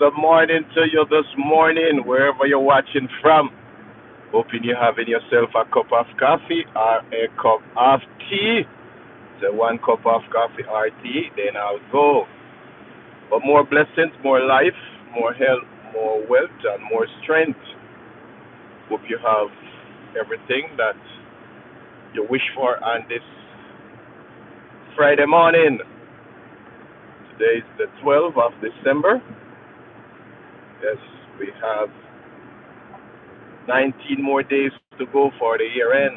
Good morning to you this morning, wherever you're watching from. Hoping you're having yourself a cup of coffee or a cup of tea. So one cup of coffee or tea, then I'll go. But more blessings, more life, more health, more wealth, and more strength. Hope you have everything that you wish for on this Friday morning. Today is the 12th of December. Yes, we have 19 more days to go for the year end.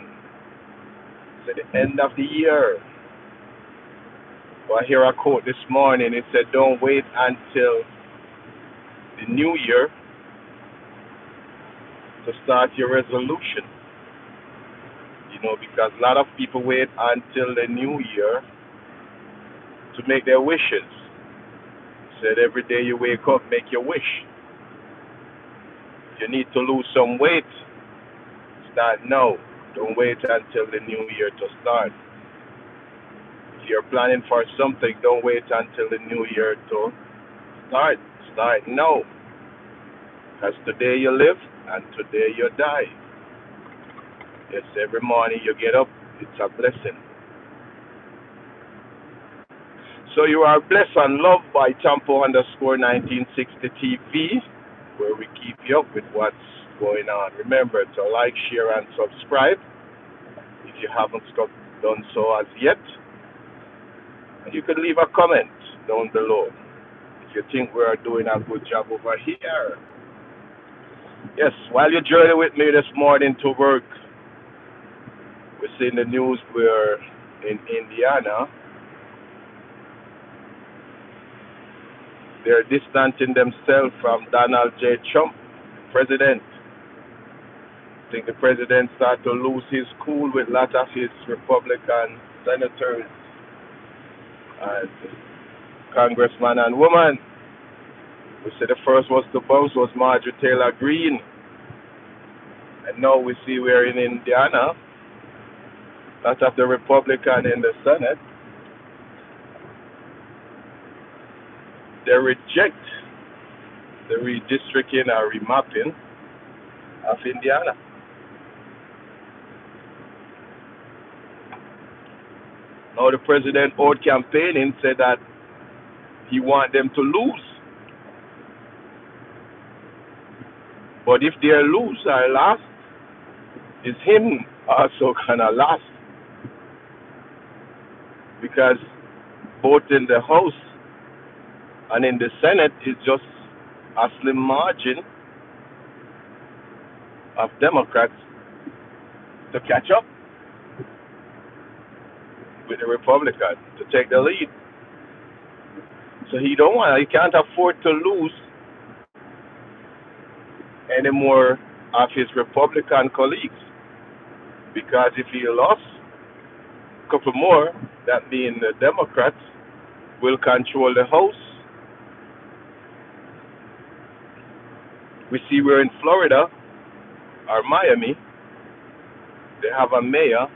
It's at the end of the year. Well, I hear a quote this morning. It said, "Don't wait until the new year to start your resolution." Because a lot of people wait until the new year to make their wishes. It said every day you wake up, make your wish. You need to lose some weight. Start now. Don't wait until the new year to start. If you're planning for something, don't wait until the new year to start. Start now. Because today you live and today you die. Yes, every morning you get up, it's a blessing. So you are blessed and loved by Tampo underscore 1960 TV, where we keep you up with what's going on. Remember to like, share, and subscribe if you haven't done so as yet. And you can leave a comment down below if you think we are doing a good job over here. Yes, while you journey with me this morning to work, we see in the news we're in Indiana. They're distancing themselves from Donald J. Trump, president. I think the president started to lose his cool with a lot of his Republican senators and congressmen and women. We see the first was to bounce was Marjorie Taylor Greene. And now we see we're in Indiana. A lot of the Republican in the Senate, they reject the redistricting or remapping of Indiana. Now the president out campaigning said that he want them to lose. But if they lose or last, is him also gonna last? Because both in the House and in the Senate is just a slim margin of Democrats to catch up with the Republicans to take the lead. So he can't afford to lose any more of his Republican colleagues. Because if he lost a couple more, that means the Democrats will control the House. We see we're in Florida or Miami. They have a mayor,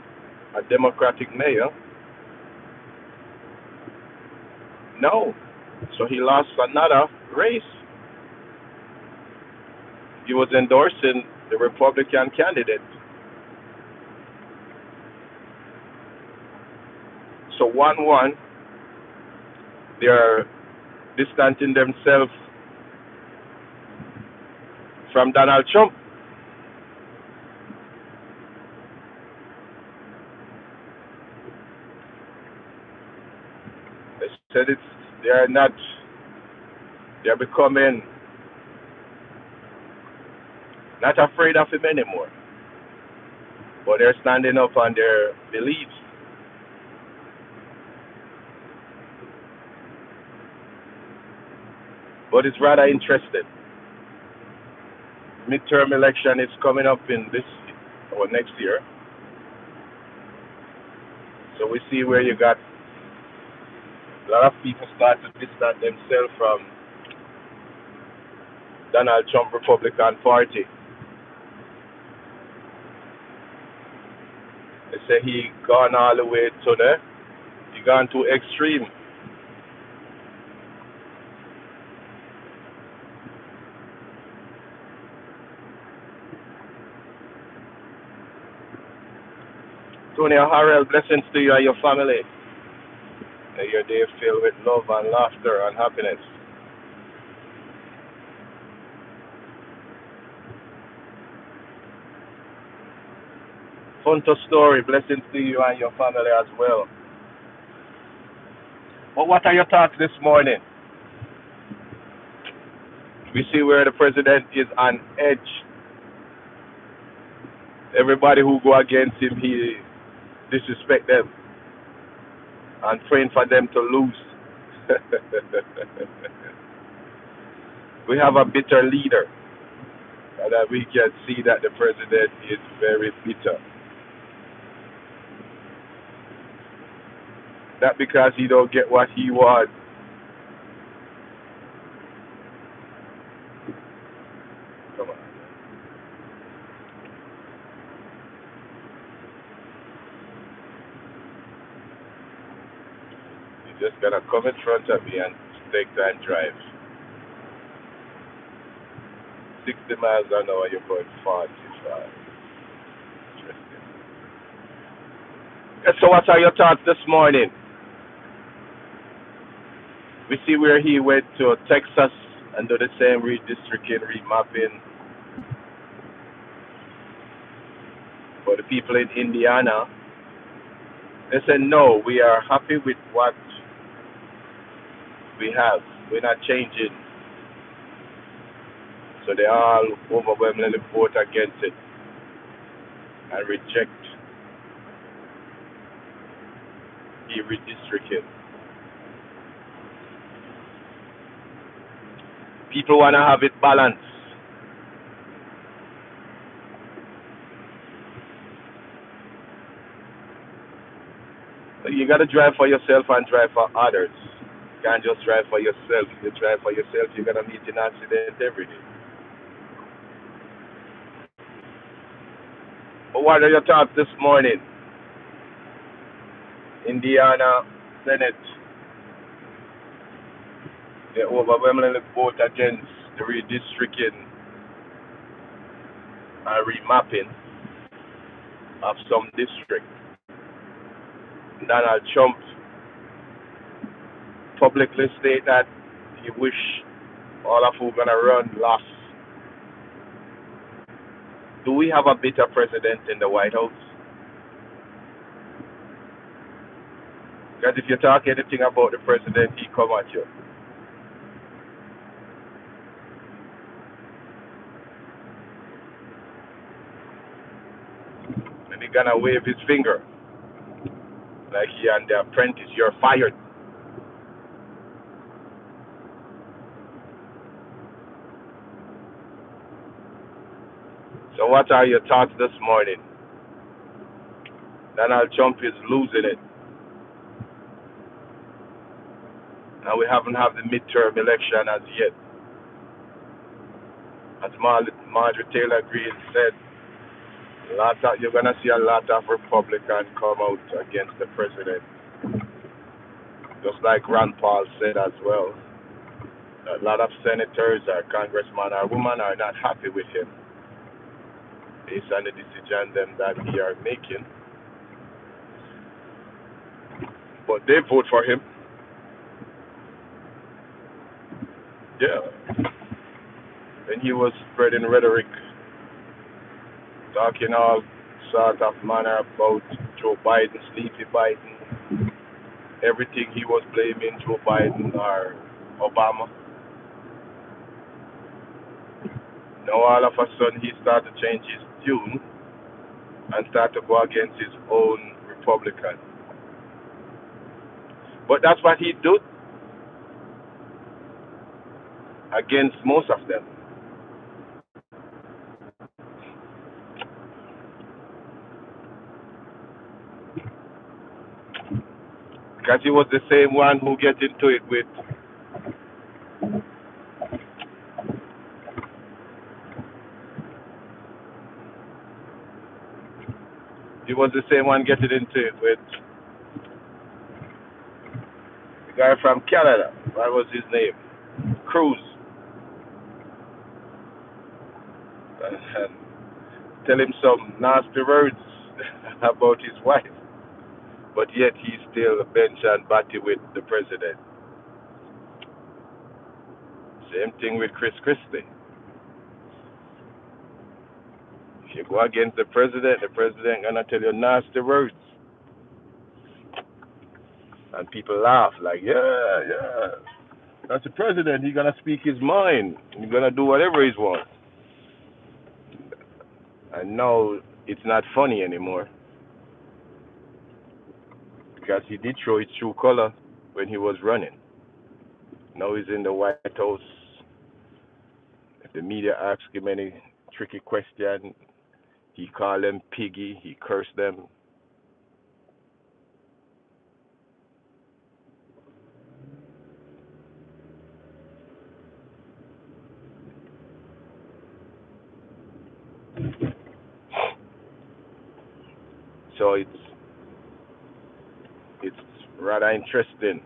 a Democratic mayor. No. So he lost another race. He was endorsing the Republican candidate. So 1-1, they are distancing themselves from Donald Trump. They said they're becoming not afraid of him anymore, but they're standing up on their beliefs. But it's rather interesting. Midterm election is coming up in this or next year. So we see where you got a lot of people start to distance themselves from Donald Trump Republican Party. They say he gone all the way to he gone too extreme. Tonya Harrell, blessings to you and your family. May your day filled with love and laughter and happiness. Funto Story, blessings to you and your family as well. But what are your thoughts this morning? We see where the president is on edge. Everybody who go against him, he disrespect them and praying for them to lose. We have a bitter leader, and that we can see that the president is very bitter. Not because he don't get what he wants. Come on. You're just gonna come in front of me and take time drive. 60 miles an hour, you're going 45. Interesting. Yeah, so what are your thoughts this morning? We see where he went to Texas and do the same redistricting, remapping. For the people in Indiana, they said, no, we are happy with what we have. We're not changing. So they all overwhelmingly vote against it and reject the redistricting. People want to have it balanced. You got to drive for yourself and drive for others. You can't just drive for yourself. If you drive for yourself, you're going to meet an accident every day. But what are your thoughts this morning? Indiana Senate, they overwhelmingly vote against the redistricting and remapping of some districts. Donald Trump publicly stated that he wish all of who gonna run lost. Do we have a bitter president in the White House? Because if you talk anything about the president, he come at you. And he gonna wave his finger like he and the apprentice, you're fired. So what are your thoughts this morning? Donald Trump is losing it. And we haven't had the midterm election as yet. As Marjorie Taylor Greene said, you're going to see a lot of Republicans come out against the president. Just like Ron Paul said as well. A lot of senators or congressmen or women are not happy with him based on the decision that he are making. But they vote for him. Yeah. And he was spreading rhetoric, talking all sort of manner about Joe Biden, Sleepy Biden, everything he was blaming Joe Biden or Obama. Now all of a sudden he started to change his tune and start to go against his own Republicans. But that's what he did against most of them. Because he was the same one who get into it with getting into it with the guy from Canada. What was his name? Cruz. And tell him some nasty words. about his wife, but yet he's still bench and batty with the president. Same thing with Chris Christie. If you go against the president gonna tell you nasty words, and people laugh like, yeah, yeah, that's the president. He's gonna speak his mind. He's gonna do whatever he wants. And now it's not funny anymore because he did show his true color when he was running. Now he's in the White House. If the media asks him any tricky question, he call them piggy. He curse them. So it's rather interesting.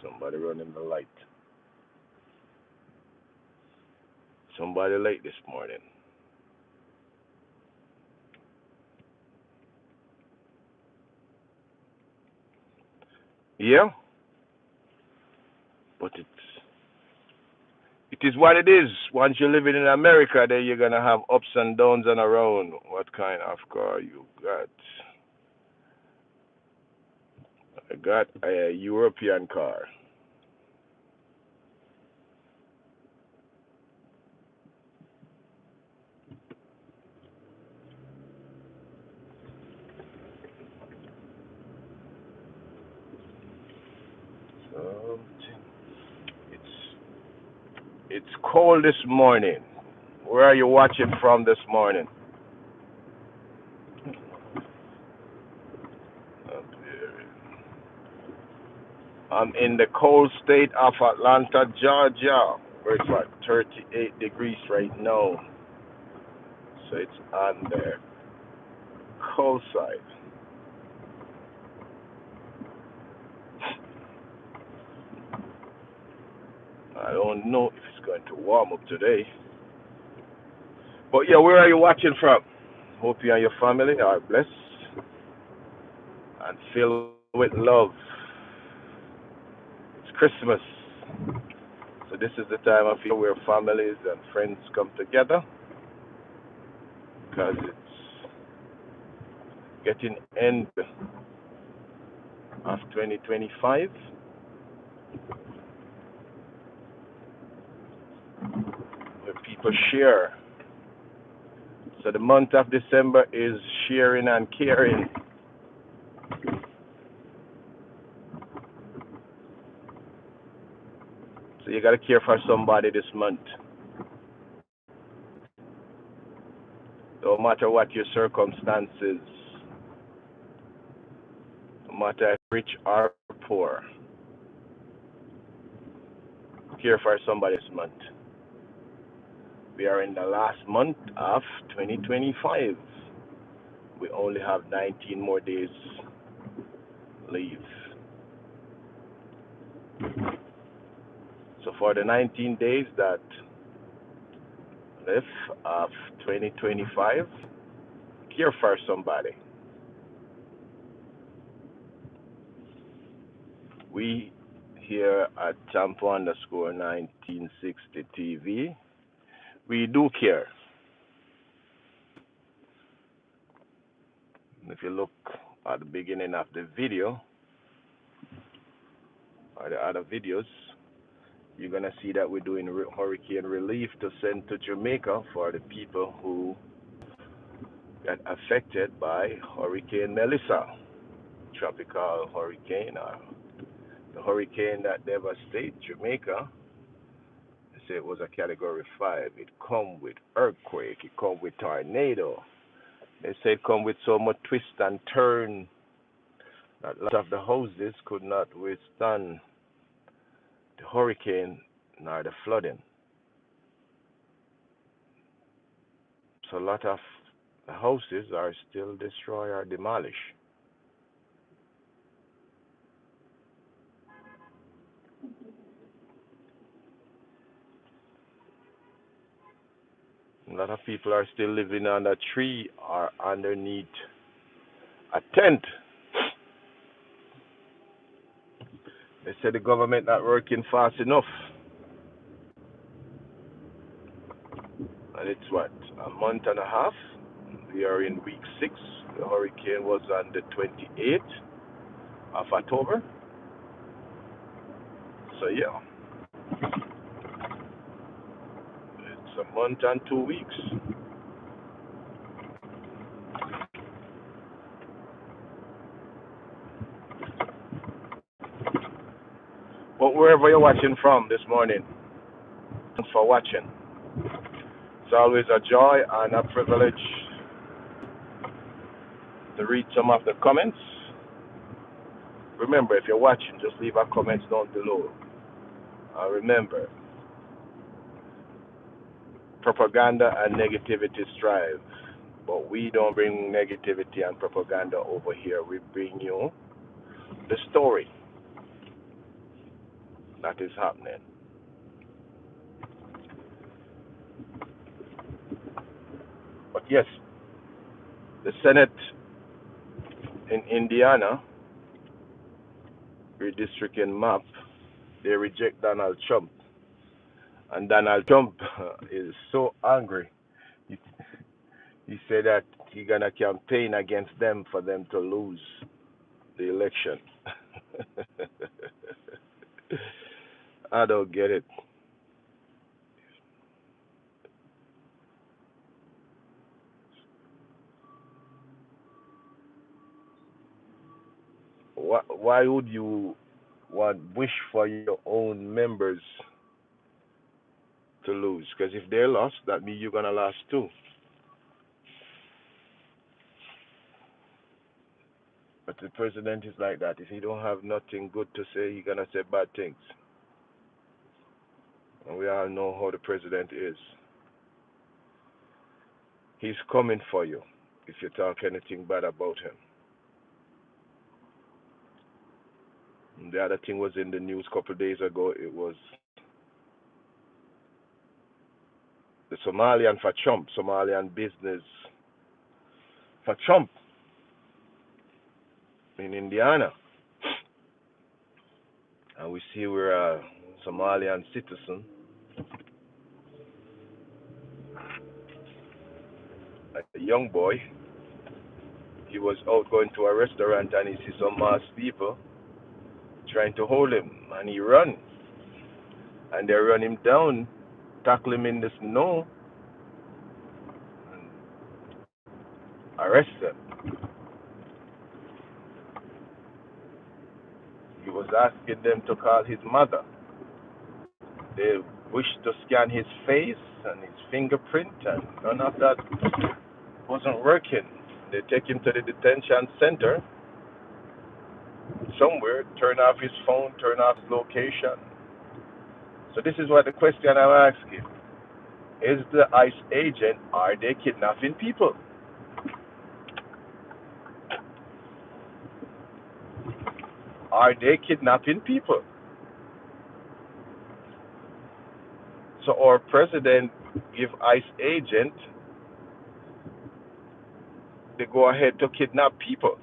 Somebody running the light. Somebody late this morning. Yeah, but it is what it is. Once you're living in America, then you're gonna have ups and downs and around. What kind of car you got? I got a European car. Something. It's it's cold this morning. Where are you watching from this morning? Up here. I'm in the cold state of Atlanta, Georgia, where it's like 38 degrees right now. So it's on the cold side. I don't know if it's going to warm up today. But yeah, where are you watching from? Hope you and your family are blessed and filled with love. It's Christmas. So this is the time of year where families and friends come together because it's getting end of 2025 where people share. So the month of December is sharing and caring. So you got to care for somebody this month. No matter what your circumstances, no matter if rich or poor, care for somebody this month. We are in the last month of 2025. We only have 19 more days leave. So for the 19 days that left of 2025, care for somebody. We here at Tampa underscore 1960 TV, we do care. If you look at the beginning of the video or the other videos, you're going to see that we're doing hurricane relief to send to Jamaica for the people who got affected by Hurricane Melissa, tropical hurricane, or the hurricane that devastated Jamaica. They say it was a Category 5. It come with earthquake. It come with tornado. They say it come with so much twist and turn that a lot of the houses could not withstand the hurricane nor the flooding. So a lot of the houses are still destroyed or demolished. A lot of people are still living on a tree or underneath a tent. They say the government not working fast enough. And it's what, a month and a half? We are in week 6. The hurricane was on the 28th of October. So yeah, it's a month and 2 weeks. But wherever you're watching from this morning, thanks for watching. It's always a joy and a privilege to read some of the comments. Remember, if you're watching, just leave a comment down below. Remember, propaganda and negativity strive, but we don't bring negativity and propaganda over here. We bring you the story that is happening. But yes, the Senate in Indiana, redistricting map, they reject Donald Trump. And Donald Trump is so angry. He said that he's going to campaign against them for them to lose the election. I don't get it. Why would you wish for your own members to lose? Because if they lost, that means you're going to lose too. But the president is like that. If he don't have nothing good to say, he's going to say bad things. And we all know how the president is. He's coming for you if you talk anything bad about him. And the other thing was in the news a couple of days ago. It was the Somalian for Trump, Somalian business for Trump in Indiana. And we see we're a Somalian citizen, a young boy. He was out going to a restaurant and he sees some masked people trying to hold him, and he run. And they run him down, tackle him in the snow, and arrest him. He was asking them to call his mother. They wished to scan his face and his fingerprint, and none of that wasn't working. They take him to the detention center somewhere, turn off his phone, turn off his location. So this is what the question I'm asking. Is the ICE agent, are they kidnapping people? Are they kidnapping people? So our president give ICE agent the go ahead to kidnap people.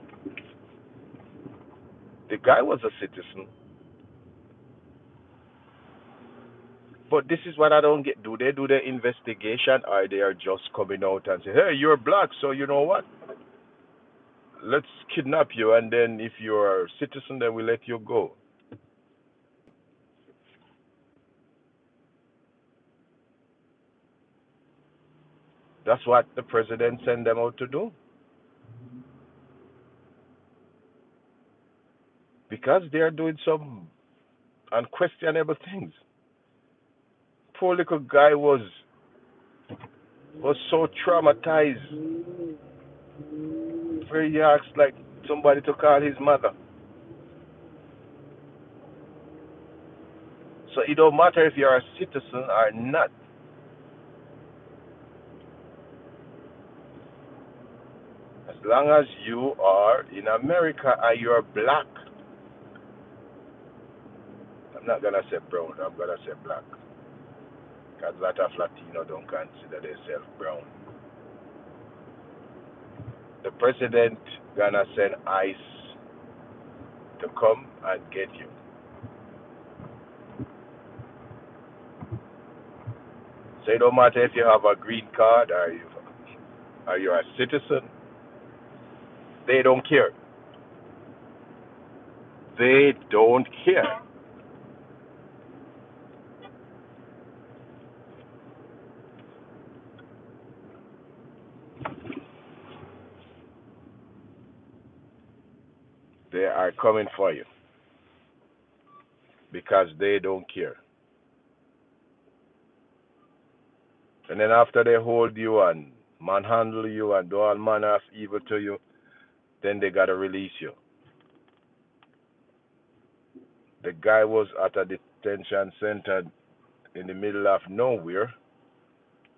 The guy was a citizen. But this is what I don't get. Do they do the investigation, or they are just coming out and say, hey, you're black, so you know what? Let's kidnap you, and then if you're a citizen, then we let you go. That's what the president sent them out to do. Because they are doing some unquestionable things. Poor little guy was so traumatized. Where he asked like somebody to call his mother. So it don't matter if you're a citizen or not. As long as you are in America and you're black. I'm not gonna say brown, I'm gonna say black. because a lot of Latino don't consider themselves brown. The president gonna send ICE to come and get you. So it don't matter if you have a green card or you're a citizen. They don't care. They don't care. They are coming for you because they don't care. And then after they hold you and manhandle you and do all manner of evil to you, then they gotta release you. The guy was at a detention center in the middle of nowhere,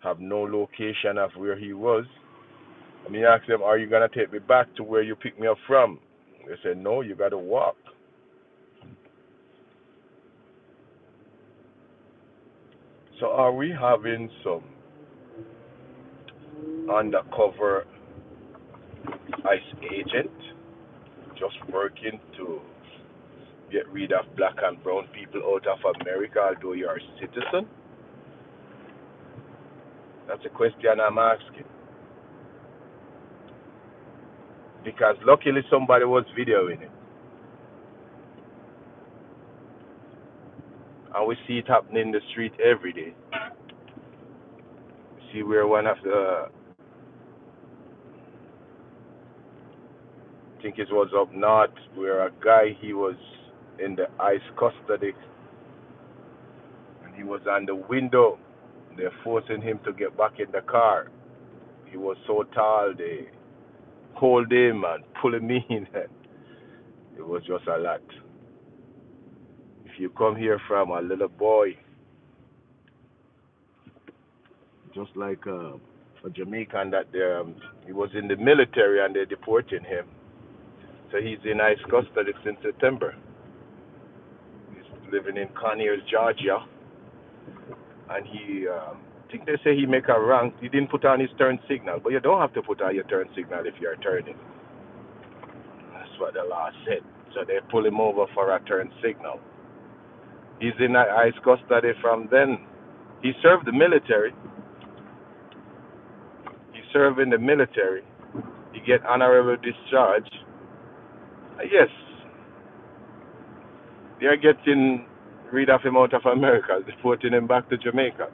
have no location of where he was. I mean, I asked them, "Are you gonna take me back to where you picked me up from?" They said, "No, you gotta walk." So are we having some undercover ICE agent just working to get rid of black and brown people out of America, although you're a citizen? That's a question I'm asking. Because luckily somebody was videoing it. And we see it happening in the street every day. See where one of the, I think it was up north, where a guy, he was in the ICE custody and he was on the window. They're forcing him to get back in the car. He was so tall, they hold him and pull him in. It was just a lot. If you come here from a little boy, just like a Jamaican that he was in the military and they're deporting him. So he's in ICE custody since September. He's living in Conyers, Georgia, and I think they say he make a wrong. He didn't put on his turn signal, but you don't have to put on your turn signal if you're turning. That's what the law said. So they pull him over for a turn signal. He's in ICE custody from then. He served the military. He served in the military. He get honorable discharge. Yes, they are getting rid of him out of America, deporting him back to Jamaica.